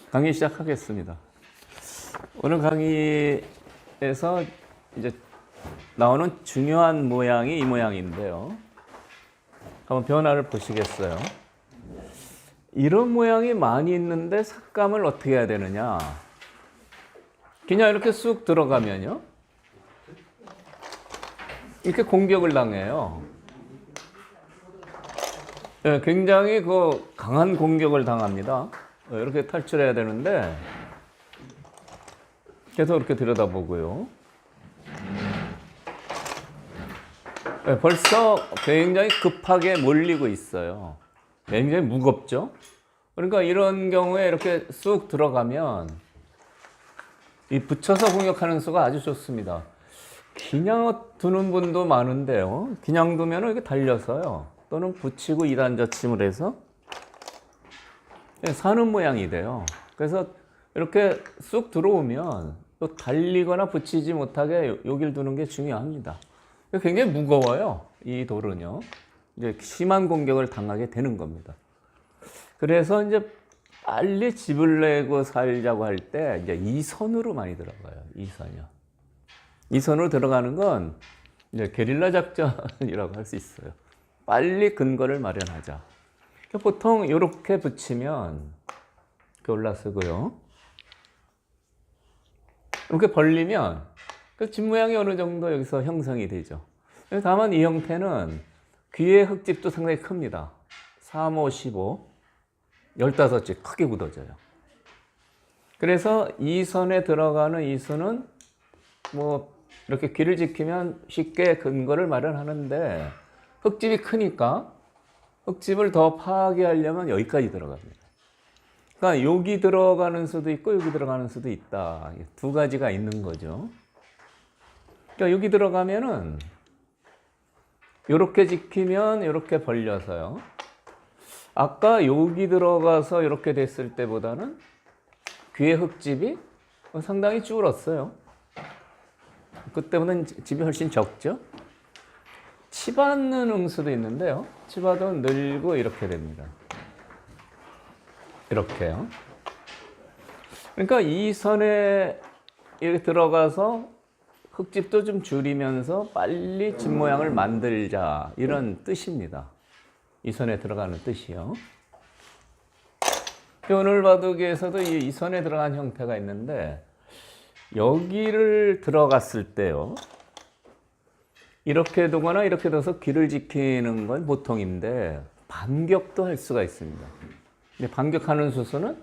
강의 시작하겠습니다. 오늘 강의에서 이제 나오는 중요한 모양이 이 모양인데요. 한번 변화를 보시겠어요? 이런 모양이 많이 있는데 삭감을 어떻게 해야 되느냐? 그냥 이렇게 쑥 들어가면요, 이렇게 공격을 당해요. 네, 굉장히 강한 공격을 당합니다. 이렇게 탈출해야 되는데 계속 이렇게 들여다보고요. 네, 벌써 굉장히 급하게 몰리고 있어요. 굉장히 무겁죠? 그러니까 이런 경우에 이렇게 쑥 들어가면 이 붙여서 공격하는 수가 아주 좋습니다. 그냥 두는 분도 많은데요. 그냥 두면 이렇게 달려서요. 또는 붙이고 2단 젖힘을 해서 사는 모양이 돼요. 그래서 이렇게 쑥 들어오면 또 달리거나 붙이지 못하게 여길 두는 게 중요합니다. 굉장히 무거워요. 이 돌은요. 이제 심한 공격을 당하게 되는 겁니다. 그래서 이제 빨리 집을 내고 살자고 할 때 이제 이 선으로 많이 들어가요. 이 선이요. 이 선으로 들어가는 건 이제 게릴라 작전이라고 할 수 있어요. 빨리 근거를 마련하자. 보통 이렇게 붙이면 이렇게 올라서고요. 이렇게 벌리면 그 집 모양이 어느 정도 여기서 형성이 되죠. 다만 이 형태는 귀의 흙집도 상당히 큽니다. 3, 5, 15, 15집 크게 굳어져요. 그래서 이 선에 들어가는 이 수는 뭐 이렇게 귀를 지키면 쉽게 근거를 마련하는데 흙집이 크니까 흙집을 더 파괴하려면 여기까지 들어갑니다. 그러니까 여기 들어가는 수도 있고 여기 들어가는 수도 있다. 두 가지가 있는 거죠. 그러니까 여기 들어가면은 이렇게 지키면 이렇게 벌려서요. 아까 여기 들어가서 이렇게 됐을 때보다는 귀의 흙집이 상당히 줄었어요. 그때보다는 집이 훨씬 적죠. 치받는 응수도 있는데요. 치받도 늘고 이렇게 됩니다. 이렇게요. 그러니까 이 선에 이렇게 들어가서 흙집도 좀 줄이면서 빨리 집 모양을 만들자, 이런 뜻입니다. 이 선에 들어가는 뜻이요. 오늘 바둑에서도 이 선에 들어간 형태가 있는데 여기를 들어갔을 때요, 이렇게 두거나 이렇게 둬서 귀를 지키는 건 보통인데 반격도 할 수가 있습니다. 근데 반격하는 수는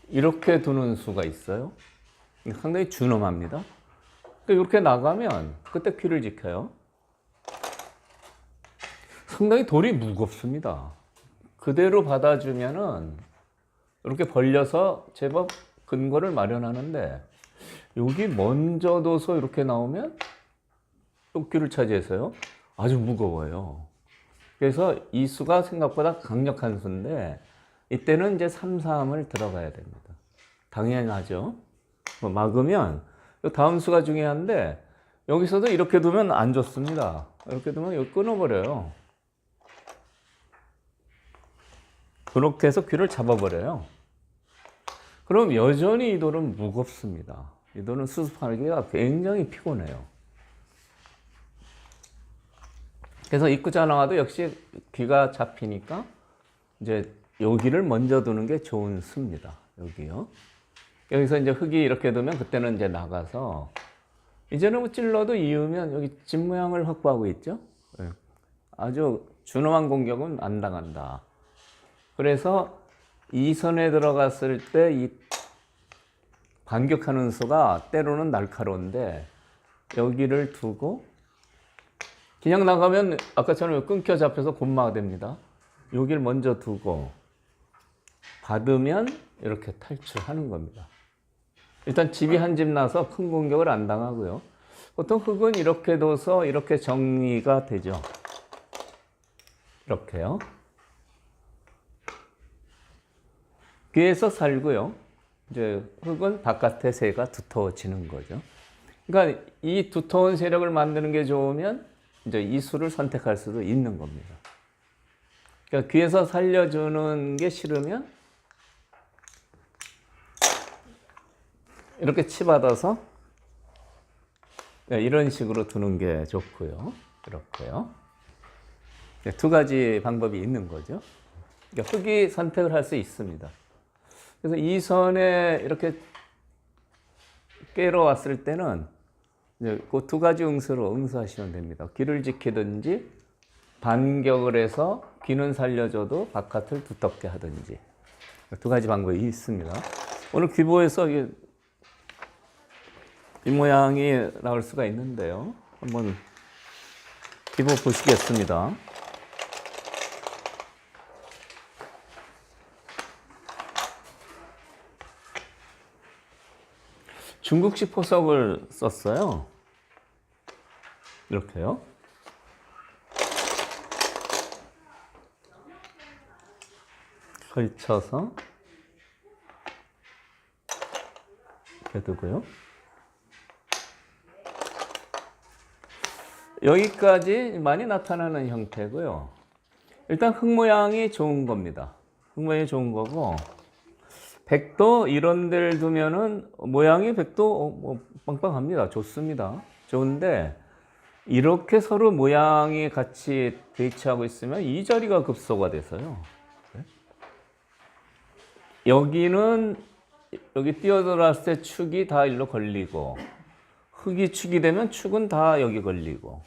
이렇게 두는 수가 있어요. 상당히 준엄합니다. 이렇게 나가면 그때 귀를 지켜요. 상당히 돌이 무겁습니다. 그대로 받아주면은 이렇게 벌려서 제법 근거를 마련하는데 여기 먼저 둬서 이렇게 나오면 또 귀를 차지해서요. 아주 무거워요. 그래서 이 수가 생각보다 강력한 수인데 이때는 이제 3, 3을 들어가야 됩니다. 당연하죠. 막으면 다음 수가 중요한데 여기서도 이렇게 두면 안 좋습니다. 이렇게 두면 여기 끊어버려요. 그렇게 해서 귀를 잡아버려요. 그럼 여전히 이 돌은 무겁습니다. 이 돌은 수습하기가 굉장히 피곤해요. 그래서 입구자 나와도 역시 귀가 잡히니까 이제 여기를 먼저 두는 게 좋은 수입니다. 여기요. 여기서 이제 흙이 이렇게 두면 그때는 이제 나가서 이제는 뭐 찔러도 이으면 여기 집 모양을 확보하고 있죠. 아주 준엄한 공격은 안 당한다. 그래서 이 선에 들어갔을 때 이 반격하는 수가 때로는 날카로운데 여기를 두고 그냥 나가면 아까처럼 끊겨 잡혀서 곤마가 됩니다. 여기를 먼저 두고 받으면 이렇게 탈출하는 겁니다. 일단 집이 한 집 나서 큰 공격을 안 당하고요. 보통 흙은 이렇게 둬서 이렇게 정리가 되죠. 이렇게요. 귀에서 살고요. 이제 흙은 바깥의 새가 두터워지는 거죠. 그러니까 이 두터운 세력을 만드는 게 좋으면 이제 이 수를 선택할 수도 있는 겁니다. 그러니까 귀에서 살려주는 게 싫으면 이렇게 치받아서 이런 식으로 두는 게 좋고요. 이렇게요. 두 가지 방법이 있는 거죠. 그러니까 흙이 선택을 할 수 있습니다. 그래서 이 선에 이렇게 깨러 왔을 때는 그 두 가지 응수로 응수하시면 됩니다. 귀를 지키든지 반격을 해서 귀는 살려줘도 바깥을 두텁게 하든지 두 가지 방법이 있습니다. 오늘 귀보에서 이 모양이 나올 수가 있는데요. 한번 귀보 보시겠습니다. 중국식 포석을 썼어요. 이렇게요. 걸쳐서 이렇게 두고요. 여기까지 많이 나타나는 형태고요. 일단 흙 모양이 좋은 겁니다. 흙 모양이 좋은 거고, 백도 이런 데를 두면은 모양이 백도 빵빵합니다. 좋습니다. 좋은데 이렇게 서로 모양이 같이 대치하고 있으면 이 자리가 급소가 돼서요. 여기는 여기 뛰어들어왔을 때 축이 다 일로 걸리고, 흙이 축이 되면 축은 다 여기 걸리고,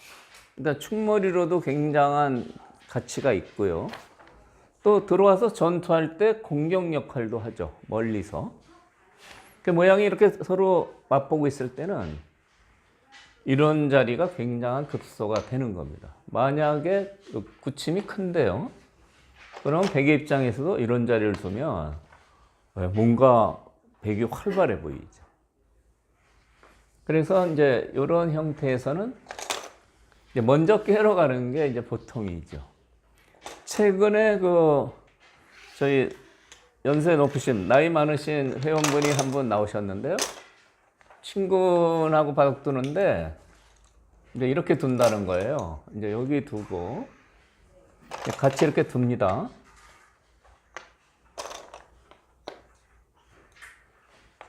일단 축머리로도 굉장한 가치가 있고요. 또 들어와서 전투할 때 공격 역할도 하죠. 멀리서. 그 모양이 이렇게 서로 맞보고 있을 때는 이런 자리가 굉장한 급소가 되는 겁니다. 만약에 구침이 큰데요. 그럼 백의 입장에서도 이런 자리를 두면 뭔가 백이 활발해 보이죠. 그래서 이제 이런 형태에서는 이제 먼저 깨러 가는 게 이제 보통이죠. 최근에 저희 연세 높으신 나이 많으신 회원분이 한 분 나오셨는데요. 친구하고 바둑 두는데 이제 이렇게 둔다는 거예요. 이제 여기 두고 같이 이렇게 둡니다.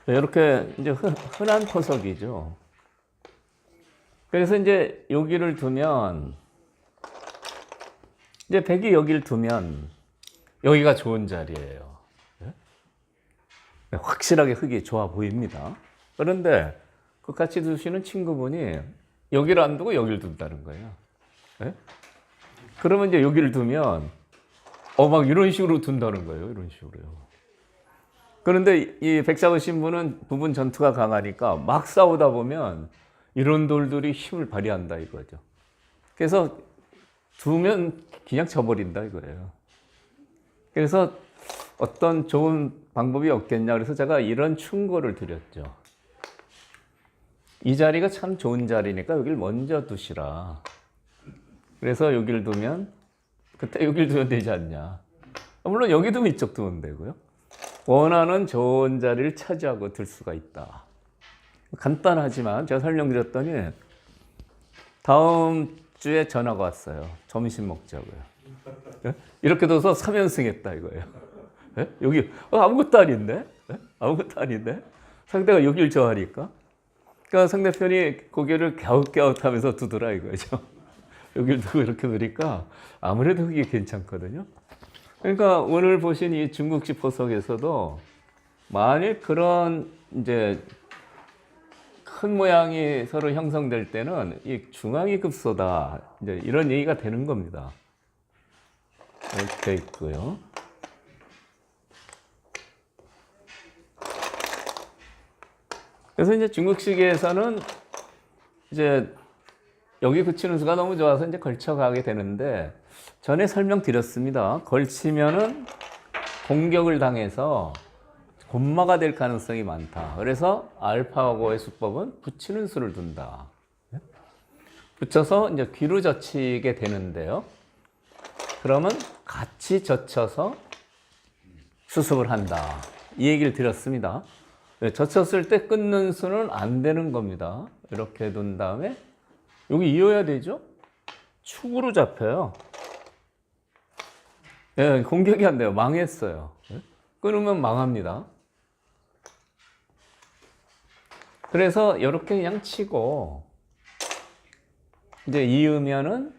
이렇게 이제 흔한 포석이죠. 그래서 이제 여기를 두면 이제 백이 여기를 두면 여기가 좋은 자리예요. 확실하게 흙이 좋아 보입니다. 그런데 그 같이 두시는 친구분이 여기를 안 두고 여기를 둔다는 거예요. 그러면 이제 여기를 두면 막 이런 식으로 둔다는 거예요. 이런 식으로요. 그런데 이 백 잡으신 분은 부분 전투가 강하니까 막 싸우다 보면 이런 돌들이 힘을 발휘한다 이거죠. 그래서 두면 그냥 져버린다 이거예요. 그래서 어떤 좋은 방법이 없겠냐 그래서 제가 이런 충고를 드렸죠. 이 자리가 참 좋은 자리니까 여기를 먼저 두시라. 그래서 여기를 두면 그때 여기를 두면 되지 않냐. 물론 여기 두면 이쪽 두면 되고요. 원하는 좋은 자리를 차지하고 들 수가 있다. 간단하지만 제가 설명드렸더니 다음 주에 전화가 왔어요. 점심 먹자고요. 이렇게 둬서 3연승 했다 이거예요. 여기 아무것도 아닌데? 아무것도 아닌데? 상대가 여길 좋아하니까. 그러니까 상대편이 고개를 갸웃갸웃하면서 두더라 이거죠. 여기를 두고 이렇게 두니까 아무래도 그게 괜찮거든요. 그러니까 오늘 보신 이 중국식 포석에서도 만일 그런 이제 큰 모양이 서로 형성될 때는 이 중앙이 급소다 이제 이런 얘기가 되는 겁니다. 이렇게 있고요. 그래서 이제 중국식에서는 이제 여기 붙이는 수가 너무 좋아서 이제 걸쳐가게 되는데 전에 설명드렸습니다. 걸치면은 공격을 당해서 곤마가 될 가능성이 많다. 그래서 알파고의 수법은 붙이는 수를 둔다. 붙여서 이제 귀로 젖히게 되는데요. 그러면 같이 젖혀서 수습을 한다. 이 얘기를 드렸습니다. 젖혔을 때 끊는 수는 안 되는 겁니다. 이렇게 둔 다음에 여기 이어야 되죠? 축으로 잡혀요. 공격이 안 돼요. 망했어요. 끊으면 망합니다. 그래서 이렇게 그냥 치고 이제 이으면은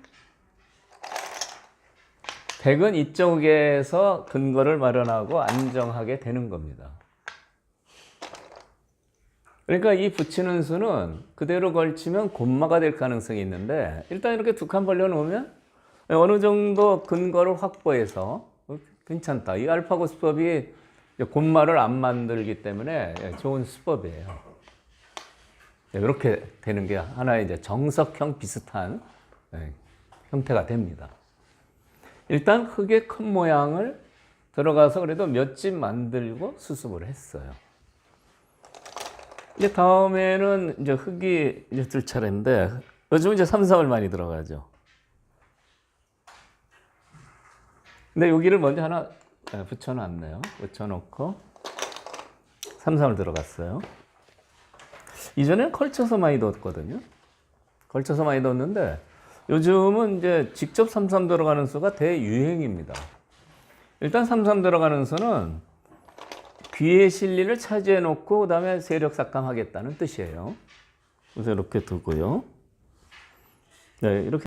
백은 이쪽에서 근거를 마련하고 안정하게 되는 겁니다. 그러니까 이 붙이는 수는 그대로 걸치면 곰마가 될 가능성이 있는데 일단 이렇게 두 칸 벌려놓으면 어느 정도 근거를 확보해서 괜찮다. 이 알파고 수법이 곰마를 안 만들기 때문에 좋은 수법이에요. 이렇게 되는 게 하나의 이제 정석형 비슷한 형태가 됩니다. 일단 흙의 큰 모양을 들어가서 그래도 몇 집 만들고 수습을 했어요. 이제 다음에는 이제 흙이 이제 들 차례인데 요즘 이제 3, 4월 많이 들어가죠. 근데 여기를 먼저 하나 붙여놨네요. 붙여놓고 3, 4월 들어갔어요. 이전에는 걸쳐서 많이 넣었거든요. 걸쳐서 많이 넣었는데 요즘은 이제 직접 3, 3 들어가는 수가 대유행입니다. 일단 3, 3 들어가는 수는 귀의 실리를 차지해 놓고 그 다음에 세력 삭감하겠다는 뜻이에요. 그래서 이렇게 두고요. 네, 이렇게